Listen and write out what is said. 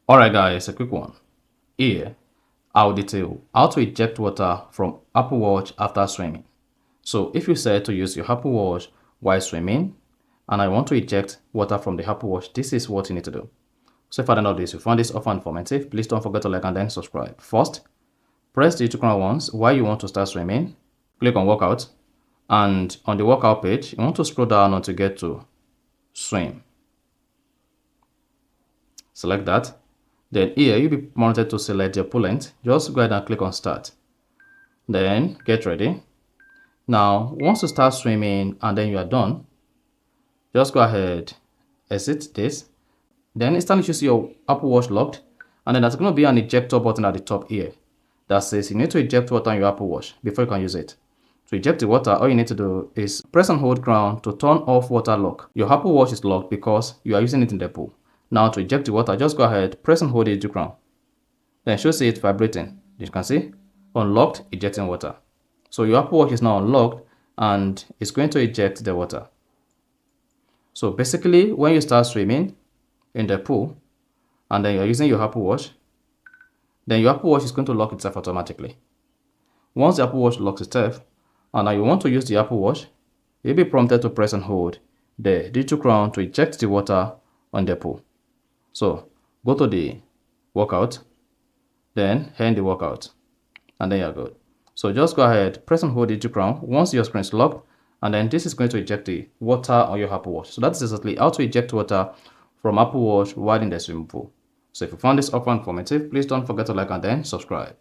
Alright guys, a quick one. Here, I'll detail how to eject water from Apple Watch after swimming. So if you said to use your Apple Watch while swimming, and I want to eject water from the Apple Watch, this is what you need to do. So if I don't know this, if you found this offer informative, please don't forget to like and then subscribe. First, press the icon once while you want to start swimming. Click on workout, and on the workout page, you want to scroll down until you get to swim. Select that. Then here you'll be prompted to select your pool length. Just go ahead and click on start. Then get ready. Now once you start swimming and then you are done, just go ahead, exit this. Then instantly you see your Apple Watch locked, and then there's going to be an ejector button at the top here that says you need to eject water on your Apple Watch before you can use it. To eject the water, all you need to do is press and hold ground to turn off water lock. Your Apple Watch is locked because you are using it in the pool. Now to eject the water, just go ahead, press and hold it to ground. Then you'll see it vibrating. You can see, unlocked, ejecting water. So your Apple Watch is now unlocked and it's going to eject the water. So basically, when you start swimming in the pool and then you're using your Apple Watch, then your Apple Watch is going to lock itself automatically. Once the Apple Watch locks itself, and now you want to use the Apple Watch, you'll be prompted to press and hold the digital crown to eject the water on the pool. So go to the workout, then end the workout, and then you're good. So just go ahead, press and hold the digital crown once your screen is locked, and then this is going to eject the water on your Apple Watch. So that's exactly how to eject water from Apple Watch while in the swimming pool. So if you found this offer informative, please don't forget to like and then subscribe.